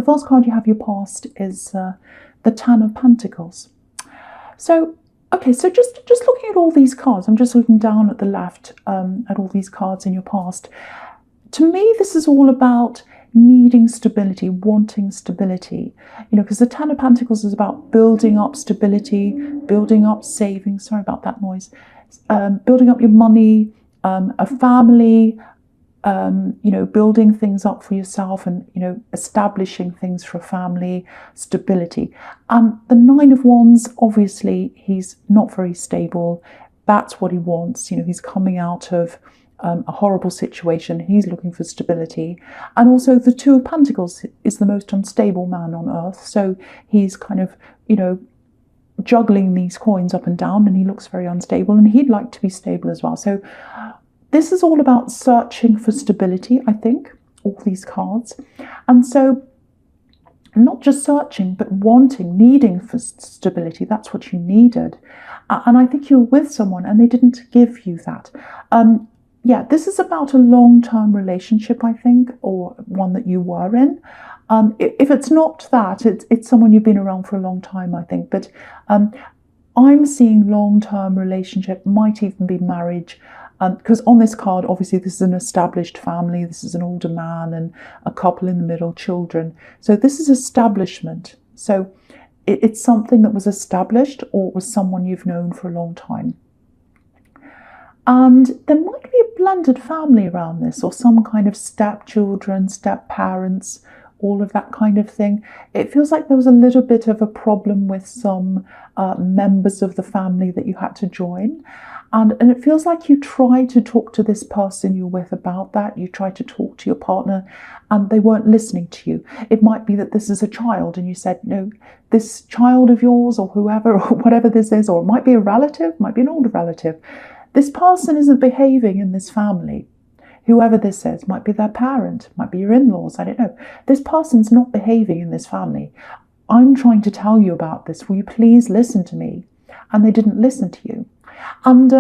first card you have, your past, is the Ten of Pentacles. So, okay, so just looking at all these cards, I'm just looking down at the left at all these cards in your past. To me, this is all about needing stability, wanting stability, because the Ten of Pentacles is about building up stability, building up savings, sorry about that noise, building up your money, a family, building things up for yourself and, establishing things for a family, stability. The Nine of Wands, obviously, he's not very stable. That's what he wants. He's coming out of a horrible situation. He's looking for stability. And also the Two of Pentacles is the most unstable man on earth. So he's kind of, juggling these coins up and down, and he looks very unstable, and he'd like to be stable as well. So this is all about searching for stability, I think, all these cards. And so not just searching, but wanting, needing for stability. That's what you needed. And I think you're with someone and they didn't give you that. This is about a long-term relationship, I think, or one that you were in. If it's not that, it's someone you've been around for a long time, I think. But I'm seeing long-term relationship, might even be marriage. Because on this card, obviously, this is an established family. This is an older man and a couple in the middle, children. So this is establishment. So it's something that was established, or it was someone you've known for a long time. And there might be a blended family around this, or some kind of stepchildren, step-parents, all of that kind of thing. It feels like there was a little bit of a problem with some members of the family that you had to join. And it feels like you tried to talk to this person you're with about that. You tried to talk to your partner and they weren't listening to you. It might be that this is a child and you said, no, this child of yours or whoever or whatever this is, or it might be a relative, might be an older relative. This person isn't behaving in this family. Whoever this is, might be their parent, might be your in-laws, I don't know. This person's not behaving in this family. I'm trying to tell you about this. Will you please listen to me? And they didn't listen to you. And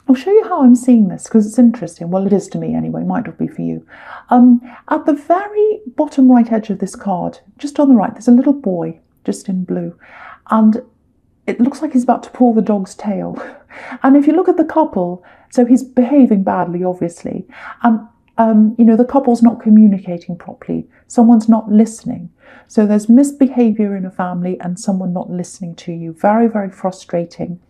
I'll show you how I'm seeing this because it's interesting. Well, it is to me anyway, might not be for you. At the very bottom right edge of this card, just on the right, there's a little boy, just in blue. And it looks like he's about to pull the dog's tail. And if you look at the couple, so he's behaving badly, obviously. And, the couple's not communicating properly. Someone's not listening. So there's misbehavior in a family and someone not listening to you. Very, very frustrating.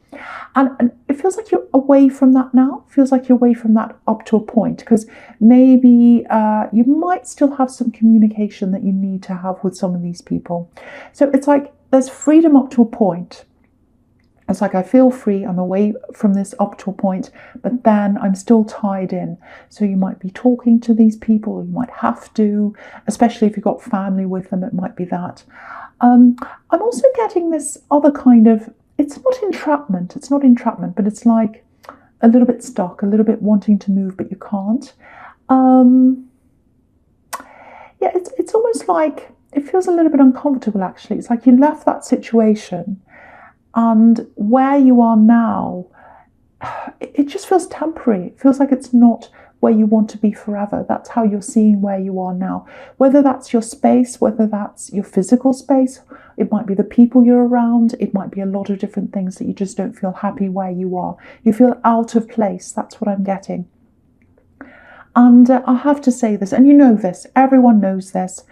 And it feels like you're away from that now. It feels like you're away from that up to a point, because maybe you might still have some communication that you need to have with some of these people. So it's like there's freedom up to a point. It's like I feel free, I'm away from this up to a point, but then I'm still tied in. So you might be talking to these people, you might have to, especially if you've got family with them, it might be that. I'm also getting this other kind of, it's not entrapment, but it's like a little bit stuck, a little bit wanting to move, but you can't. It's almost like, it feels a little bit uncomfortable actually. It's like you left that situation and where you are now, it just feels temporary. It feels like it's not where you want to be forever. That's how you're seeing where you are now. Whether that's your space, whether that's your physical space, it might be the people you're around, it might be a lot of different things that you just don't feel happy where you are. You feel out of place. That's what I'm getting. And I have to say this, and you know this, everyone knows this.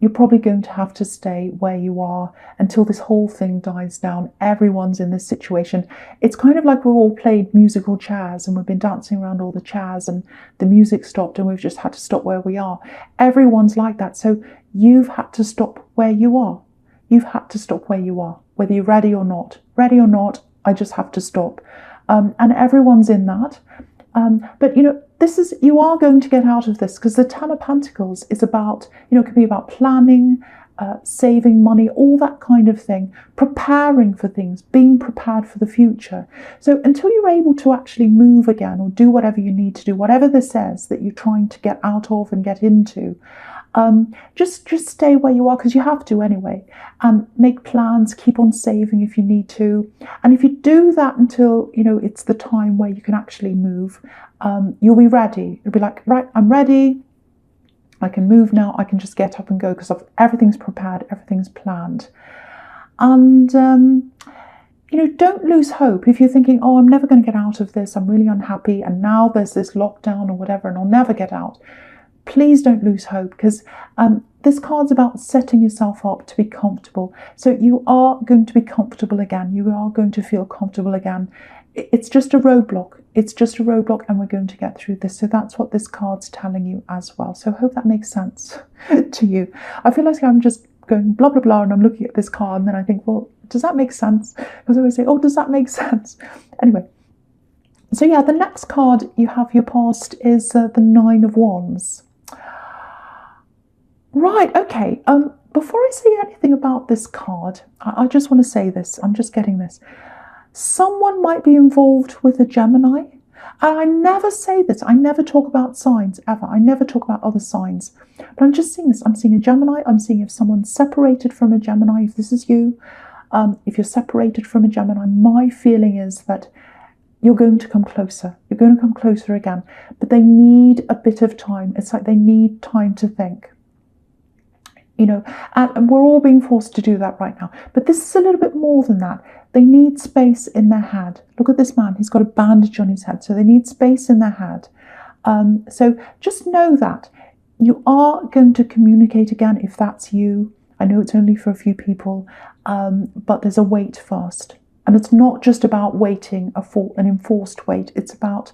You're probably going to have to stay where you are until this whole thing dies down. Everyone's in this situation. It's kind of like we've all played musical chairs and we've been dancing around all the chairs and the music stopped and we've just had to stop where we are. Everyone's like that. So you've had to stop where you are. You've had to stop where you are, whether you're ready or not. Ready or not, I just have to stop. And everyone's in that. But you are going to get out of this, because the Ten of Pentacles is about, it can be about planning, saving money, all that kind of thing, preparing for things, being prepared for the future. So until you're able to actually move again or do whatever you need to do, whatever this is that you're trying to get out of and get into, just stay where you are, because you have to anyway, and make plans, keep on saving if you need to. And if you do that until, it's the time where you can actually move, you'll be ready. You'll be like, right, I'm ready. I can move now. I can just get up and go because everything's prepared, everything's planned. And, don't lose hope. If you're thinking, oh, I'm never going to get out of this, I'm really unhappy, and now there's this lockdown or whatever, and I'll never get out. Please don't lose hope, because this card's about setting yourself up to be comfortable. So you are going to be comfortable again. You are going to feel comfortable again. It's just a roadblock. It's just a roadblock, and we're going to get through this. So that's what this card's telling you as well. So I hope that makes sense to you. I feel like I'm just going blah, blah, blah, and I'm looking at this card, and then I think, well, does that make sense? Because I always say, oh, does that make sense? Anyway, so yeah, the next card you have your past is the Nine of Wands. Right, okay. Before I say anything about this card, I just want to say this. I'm just getting this. Someone might be involved with a Gemini. And I never say this. I never talk about signs, ever. I never talk about other signs. But I'm just seeing this. I'm seeing a Gemini. I'm seeing if someone's separated from a Gemini, if this is you, if you're separated from a Gemini, my feeling is that you're going to come closer. You're going to come closer again. But they need a bit of time. It's like they need time to think. And we're all being forced to do that right now. But this is a little bit more than that. They need space in their head. Look at this man. He's got a bandage on his head. So they need space in their head. So just know that you are going to communicate again if that's you. I know it's only for a few people, but there's a wait first. And it's not just about waiting, an enforced wait. It's about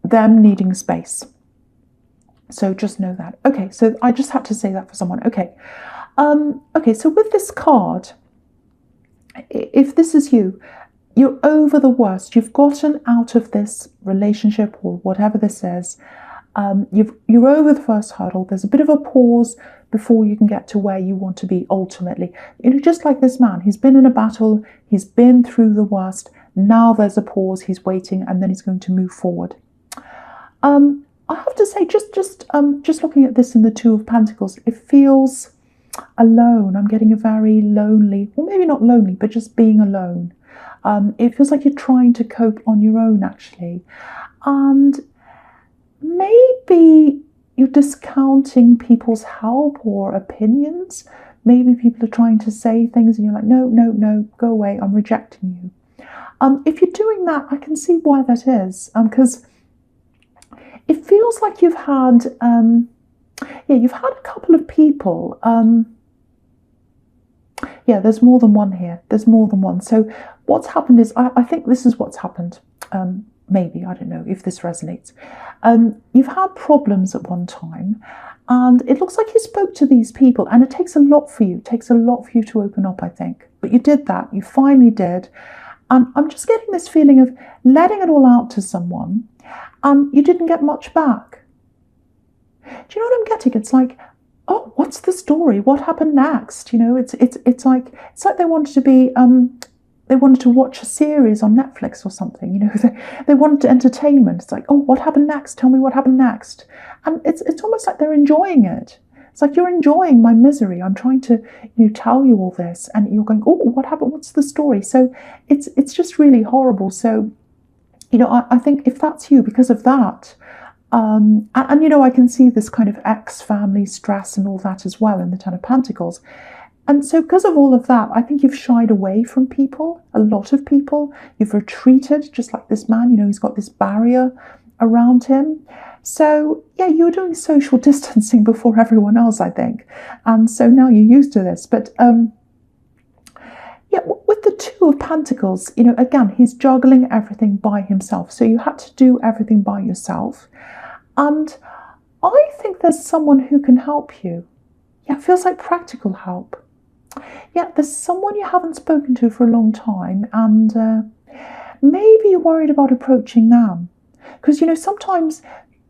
them needing space. So just know that. Okay, so I just had to say that for someone. Okay. Okay, so with this card, if this is you, you're over the worst. You've gotten out of this relationship or whatever this is. You're over the first hurdle. There's a bit of a pause before you can get to where you want to be ultimately. Just like this man, he's been in a battle. He's been through the worst. Now there's a pause. He's waiting, and then he's going to move forward. I have to say, just looking at this in the Two of Pentacles, it feels alone. I'm getting a very lonely, or maybe not lonely, but just being alone. It feels like you're trying to cope on your own, actually. And maybe you're discounting people's help or opinions. Maybe people are trying to say things and you're like, no, go away, I'm rejecting you. If you're doing that, I can see why that is. Because it feels like you've had, you've had a couple of people. There's more than one here. There's more than one. So what's happened is, I think this is what's happened. Maybe, I don't know if this resonates. You've had problems at one time, and it looks like you spoke to these people, and it takes a lot for you. It takes a lot for you to open up, I think. But you did that. You finally did. And I'm just getting this feeling of letting it all out to someone, and you didn't get much back. Do you know what I'm getting? It's like, oh, what's the story? What happened next? It's like they wanted to be they wanted to watch a series on Netflix or something. They wanted entertainment. It's like, oh, what happened next? Tell me what happened next. And it's almost like they're enjoying it. It's like, you're enjoying my misery. I'm trying to tell you all this, and you're going, oh, what happened? What's the story? So it's just really horrible. So I think if that's you, because of that, and I can see this kind of ex-family stress and all that as well in the Ten of Pentacles. And so because of all of that, I think you've shied away from people, a lot of people. You've retreated, just like this man, he's got this barrier around him. So yeah, you're doing social distancing before everyone else, I think. And so now you're used to this. But with the Two of Pentacles, again, he's juggling everything by himself. So you had to do everything by yourself. And I think there's someone who can help you. Yeah, it feels like practical help. Yeah, there's someone you haven't spoken to for a long time, and maybe you're worried about approaching them. Because, sometimes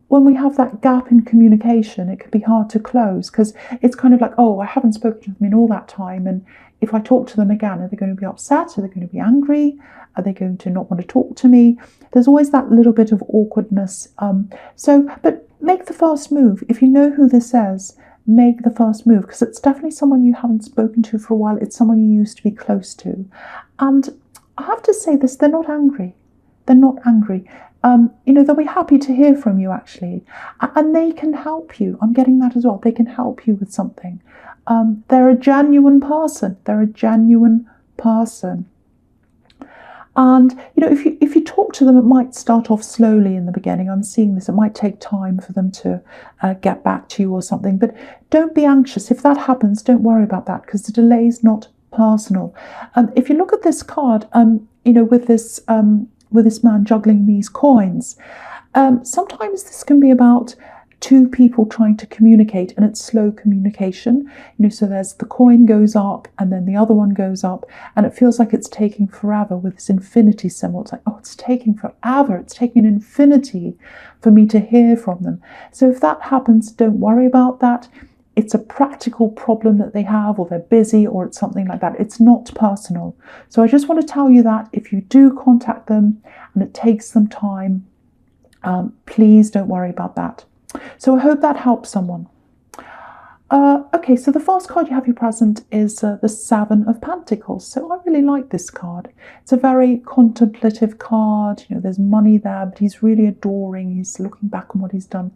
when we have that gap in communication, it can be hard to close, because it's kind of like, oh, I haven't spoken to them in all that time, and if I talk to them again, are they going to be upset? Are they going to be angry? Are they going to not want to talk to me? There's always that little bit of awkwardness. But make the first move. If you know who this is, make the first move, because it's definitely someone you haven't spoken to for a while. It's someone you used to be close to. And I have to say this, they're not angry. They're not angry. they'll be happy to hear from you actually, and they can help you. I'm getting that as well. They can help you with something. They're a genuine person. They're a genuine person. And if you talk to them, it might start off slowly in the beginning. I'm seeing this. It might take time for them to get back to you or something. But don't be anxious. If that happens, don't worry about that, because the delay is not personal. If you look at this card, with this man juggling these coins, sometimes this can be about two people trying to communicate, and it's slow communication. So there's the coin goes up and then the other one goes up, and it feels like it's taking forever with this infinity symbol. It's like, oh, it's taking forever. It's taking an infinity for me to hear from them. So if that happens, don't worry about that. It's a practical problem that they have, or they're busy, or it's something like that. It's not personal. So I just want to tell you that if you do contact them and it takes them time, please don't worry about that. So I hope that helps someone. Okay, so the first card you have here present is the Seven of Pentacles. So I really like this card. It's a very contemplative card. There's money there, but he's really adoring. He's looking back on what he's done.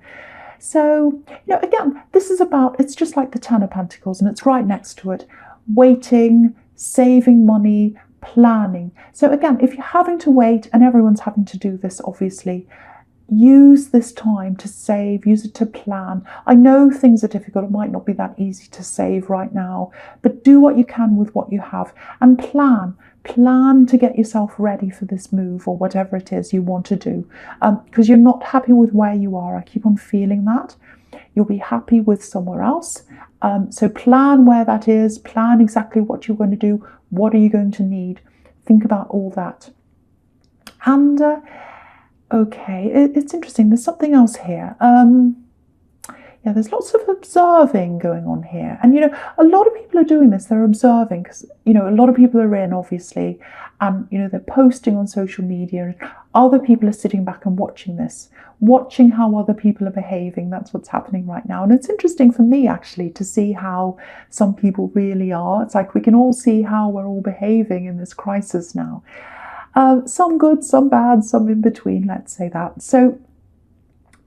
So, again, this is about, it's just like the Ten of Pentacles, and it's right next to it. Waiting, saving money, planning. So again, if you're having to wait, and everyone's having to do this, obviously, use this time to save, use it to plan. I know things are difficult. It might not be that easy to save right now, but do what you can with what you have and plan. Plan to get yourself ready for this move or whatever it is you want to do, because you're not happy with where you are. I keep on feeling that. You'll be happy with somewhere else. So plan where that is, plan exactly what you're going to do. What are you going to need? Think about all that. And okay, it's interesting. There's something else here. Yeah, there's lots of observing going on here. And, a lot of people are doing this. They're observing because, a lot of people are in, obviously. And, they're posting on social media. And other people are sitting back and watching this, watching how other people are behaving. That's what's happening right now. And it's interesting for me, actually, to see how some people really are. It's like we can all see how we're all behaving in this crisis now. Some good, some bad, some in between, let's say that. So,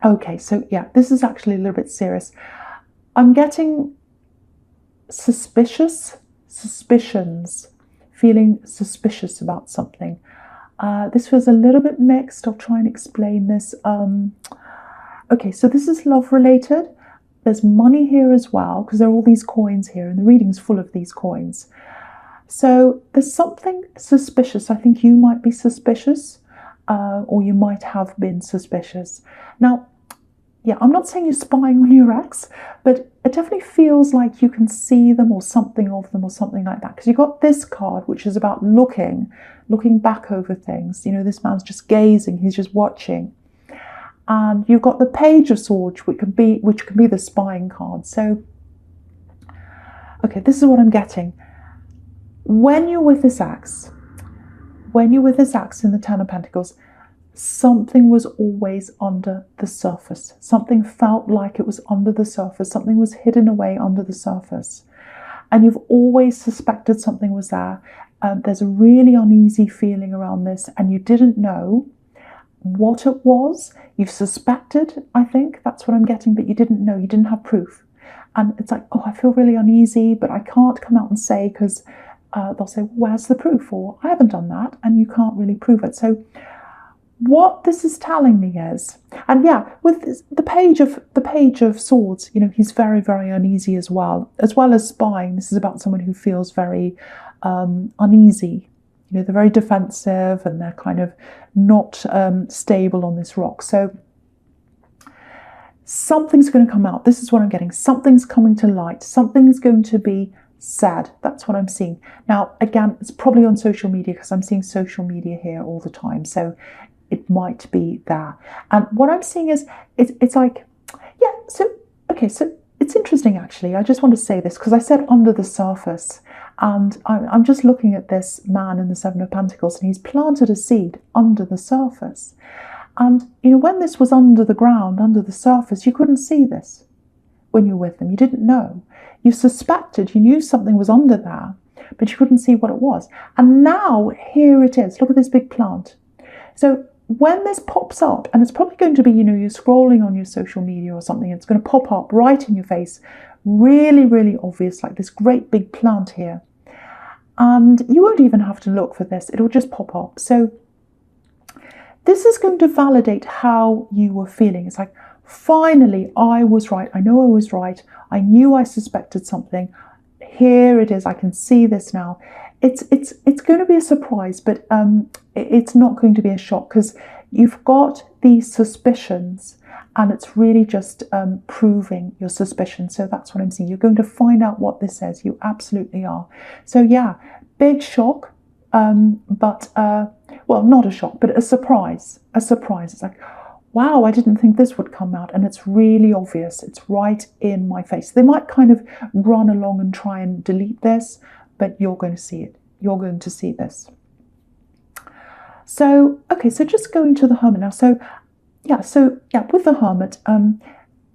okay, so yeah, this is actually a little bit serious. I'm getting suspicions, feeling suspicious about something. This feels a little bit mixed. I'll try and explain this. Okay, so this is love related. There's money here as well, because there are all these coins here, and the reading's full of these coins. So there's something suspicious. I think you might be suspicious, or you might have been suspicious. Now, yeah, I'm not saying you're spying on your ex, but it definitely feels like you can see them or something of them or something like that. Because you've got this card, which is about looking back over things. This man's just gazing, he's just watching. And you've got the Page of Swords, which can be the spying card. So, okay, this is what I'm getting. When you're with this ex in the Ten of Pentacles, something was always under the surface. Something felt like it was under the surface. Something was hidden away under the surface. And you've always suspected something was there. There's a really uneasy feeling around this, and you didn't know what it was. You've suspected, I think, that's what I'm getting, but you didn't know. You didn't have proof. And it's like, oh, I feel really uneasy, but I can't come out and say, because they'll say, well, where's the proof? Or I haven't done that, and you can't really prove it. So what this is telling me is, and yeah, with this, the Page of Swords, he's very, very uneasy as well as spying. This is about someone who feels very uneasy. They're very defensive, and they're kind of not stable on this rock. So something's going to come out. This is what I'm getting. Something's coming to light. Something's going to be said. That's what I'm seeing. Now, again, it's probably on social media, because I'm seeing social media here all the time. So it might be there. And what I'm seeing is, it's like, yeah, so, okay, so it's interesting, actually. I just want to say this, because I said under the surface, and I'm just looking at this man in the Seven of Pentacles, and he's planted a seed under the surface. And, when this was under the ground, under the surface, you couldn't see this when you were with them. You didn't know. You suspected, you knew something was under there, but you couldn't see what it was. And now, here it is. Look at this big plant. So when this pops up, and it's probably going to be, you're scrolling on your social media or something, it's going to pop up right in your face, really, really obvious, like this great big plant here. And you won't even have to look for this, it'll just pop up. So this is going to validate how you were feeling. It's like, finally, I was right. I know I was right. I knew I suspected something. Here it is. I can see this now. It's going to be a surprise, but it's not going to be a shock, because you've got these suspicions, and it's really just proving your suspicion. So that's what I'm seeing. You're going to find out what this says. You absolutely are. So yeah, big shock, but well, not a shock, but a surprise. A surprise. It's like, wow, I didn't think this would come out, and it's really obvious. It's right in my face. They might kind of run along and try and delete this, but you're going to see it. You're going to see this. So, okay, so just going to the Hermit now. So yeah, with the Hermit,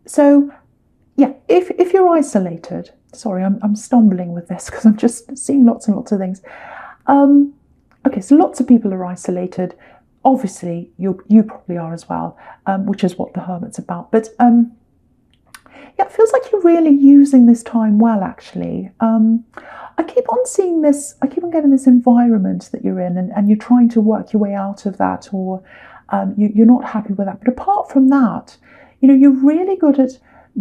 so yeah, if you're isolated, sorry, I'm stumbling with this because I'm just seeing lots and lots of things. Okay, so lots of people are isolated. Obviously, you probably are as well, which is what the Hermit's about. But yeah, it feels like you're really using this time well, actually. I keep on seeing this, I keep on getting this environment that you're in, and you're trying to work your way out of that, or you're not happy with that. But apart from that, you're really good at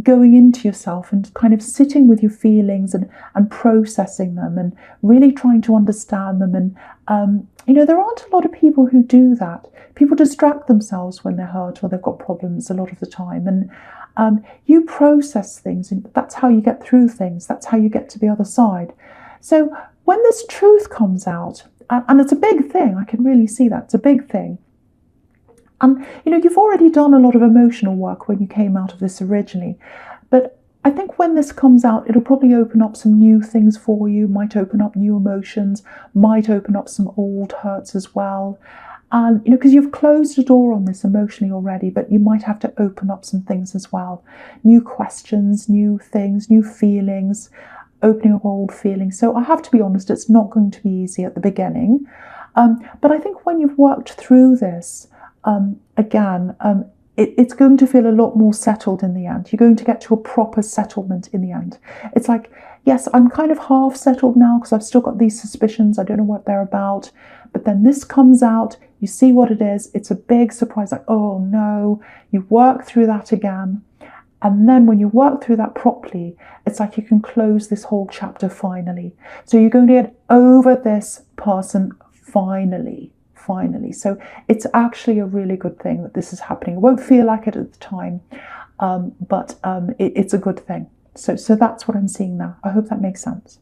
going into yourself and kind of sitting with your feelings and processing them and really trying to understand them. And, there aren't a lot of people who do that. People distract themselves when they're hurt or they've got problems a lot of the time. And you process things, and that's how you get through things. That's how you get to the other side. So when this truth comes out, and it's a big thing, I can really see that, it's a big thing. And, you've already done a lot of emotional work when you came out of this originally. But I think when this comes out, it'll probably open up some new things for you, might open up new emotions, might open up some old hurts as well. And, because you've closed a door on this emotionally already, but you might have to open up some things as well. New questions, new things, new feelings, opening up old feelings. So I have to be honest, it's not going to be easy at the beginning. But I think when you've worked through this, it's going to feel a lot more settled in the end. You're going to get to a proper settlement in the end. It's like, yes, I'm kind of half settled now because I've still got these suspicions. I don't know what they're about. But then this comes out, you see what it is. It's a big surprise, like, oh no, you work through that again. And then when you work through that properly, it's like you can close this whole chapter finally. So you're going to get over this person finally. So it's actually a really good thing that this is happening. It won't feel like it at the time, but it's a good thing. So that's what I'm seeing now. I hope that makes sense.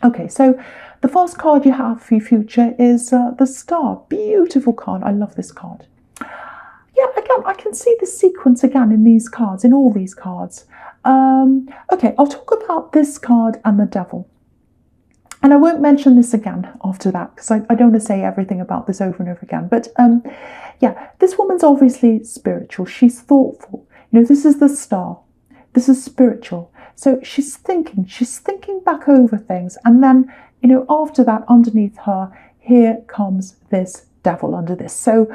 Okay, so the first card you have for your future is the Star. Beautiful card. I love this card. Yeah, again, I can see the sequence again in these cards, in all these cards. Okay, I'll talk about this card and the Devil. And I won't mention this again after that, because I don't want to say everything about this over and over again. But yeah, this woman's obviously spiritual. She's thoughtful. This is the Star. This is spiritual. So she's thinking back over things. And then, after that, underneath her, here comes this Devil under this. So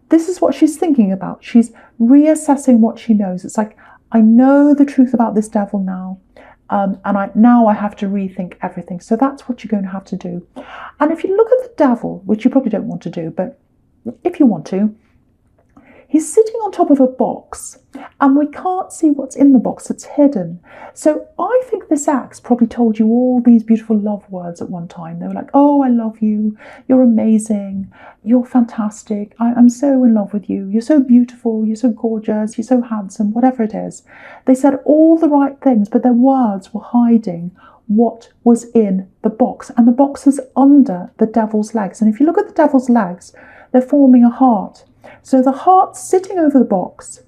this is what she's thinking about. She's reassessing what she knows. It's like, I know the truth about this Devil now. And now I have to rethink everything. So that's what you're going to have to do. And if you look at the Devil, which you probably don't want to do, but if you want to, he's sitting on top of a box, and we can't see what's in the box. It's hidden. So I think this axe probably told you all these beautiful love words at one time. They were like, oh, I love you. You're amazing. You're fantastic. I'm so in love with you. You're so beautiful. You're so gorgeous. You're so handsome, whatever it is. They said all the right things, but their words were hiding what was in the box. And the box is under the Devil's legs. And if you look at the Devil's legs, they're forming a heart. So the heart's sitting over the box.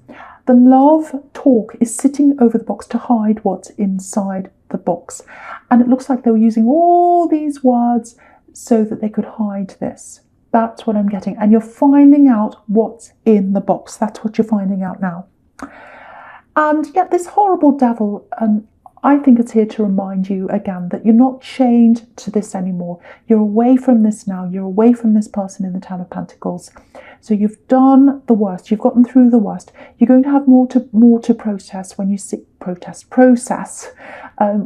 The love talk is sitting over the box to hide what's inside the box. And it looks like they were using all these words so that they could hide this. That's what I'm getting. And you're finding out what's in the box. That's what you're finding out now. And yet this horrible Devil, I think it's here to remind you again that you're not chained to this anymore. You're away from this now. You're away from this person in the Ten of Pentacles. So you've done the worst. You've gotten through the worst. You're going to have more to process when you process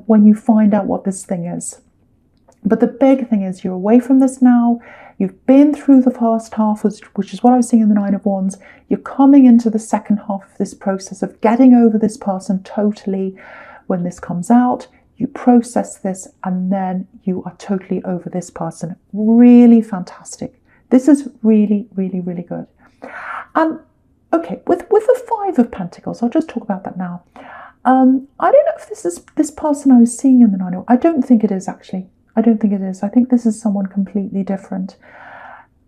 when you find out what this thing is. But the big thing is you're away from this now. You've been through the first half, which is what I was seeing in the Nine of Wands. You're coming into the second half of this process of getting over this person totally. When this comes out, you process this, and then you are totally over this person. Really fantastic. This is really, really, really good. And okay, with the Five of Pentacles, I'll just talk about that now. I don't know if this is this person I was seeing in the Nine of Wands. I don't think it is, actually. I don't think it is. I think this is someone completely different.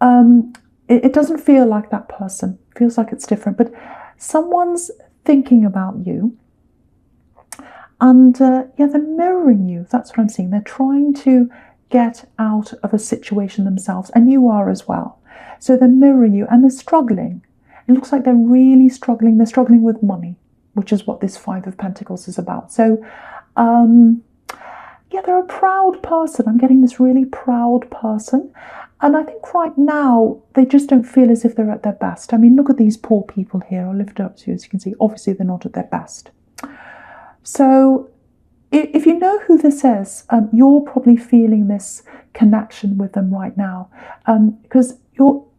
It doesn't feel like that person. It feels like it's different. But someone's thinking about you. And yeah, they're mirroring you. That's what I'm seeing. They're trying to get out of a situation themselves. And you are as well. So they're mirroring you and they're struggling. It looks like they're really struggling. They're struggling with money, which is what this Five of Pentacles is about. So, yeah, they're a proud person. I'm getting this really proud person. And I think right now, they just don't feel as if they're at their best. I mean, look at these poor people here. I'll lift it up to you, as you can see. Obviously, they're not at their best. So if you know who this is, you're probably feeling this connection with them right now. Because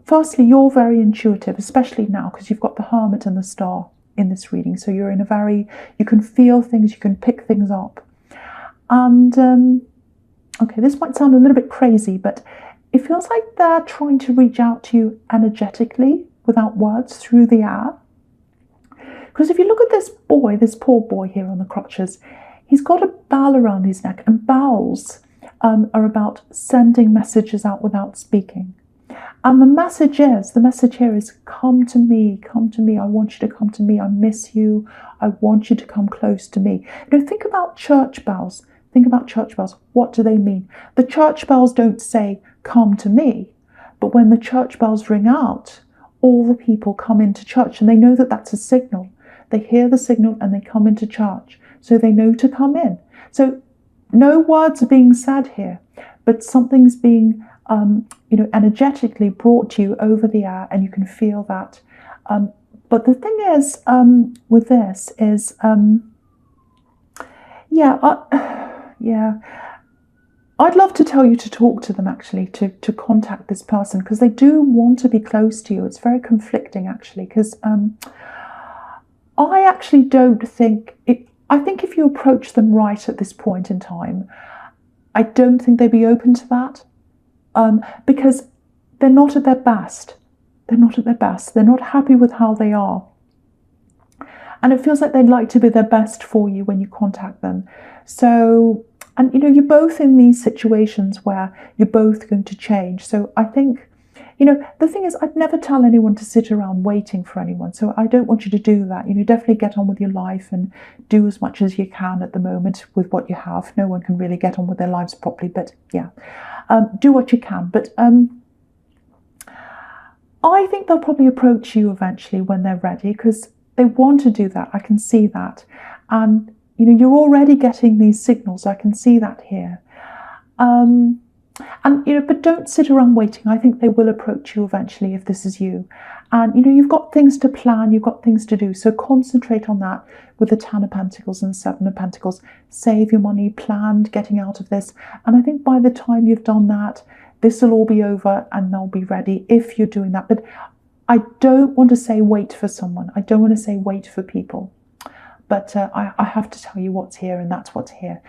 firstly, you're very intuitive, especially now, because you've got the Hermit and the Star in this reading. So you're in a very, you can feel things, you can pick things up. And, okay, this might sound a little bit crazy, but it feels like they're trying to reach out to you energetically without words through the air. Because if you look at this boy, this poor boy here on the crutches, he's got a bell around his neck, and bells are about sending messages out without speaking. And the message here is, come to me, I want you to come to me, I miss you, I want you to come close to me. You know, think about church bells. Think about church bells. What do they mean? The church bells don't say, come to me. But when the church bells ring out, all the people come into church, and they know that that's a signal. They hear the signal and they come into church. So they know to come in. So no words are being said here, but something's being, you know, energetically brought to you over the air, and you can feel that. But the thing is, with this is, yeah, I'd love to tell you to talk to them, actually, to contact this person, because they do want to be close to you. It's very conflicting, actually, because I actually don't think it. I think if you approach them right at this point in time, I don't think they'd be open to that, because they're not at their best. They're not at their best. They're not happy with how they are. And it feels like they'd like to be their best for you when you contact them. So, and you know, you're both in these situations where you're both going to change. So I think, you know, the thing is, I'd never tell anyone to sit around waiting for anyone. So I don't want you to do that. You know, definitely get on with your life and do as much as you can at the moment with what you have. No one can really get on with their lives properly, but yeah, do what you can. But I think they'll probably approach you eventually when they're ready, because they want to do that. I can see that. And, you know, you're already getting these signals. I can see that here. And, you know, but don't sit around waiting. I think they will approach you eventually if this is you. And, you know, you've got things to plan, you've got things to do. So concentrate on that with the Ten of Pentacles and the Seven of Pentacles. Save your money, plan getting out of this. And I think by the time you've done that, this will all be over and they'll be ready if you're doing that. But I don't want to say wait for someone. I don't want to say wait for people. But I have to tell you what's here, and that's what's here.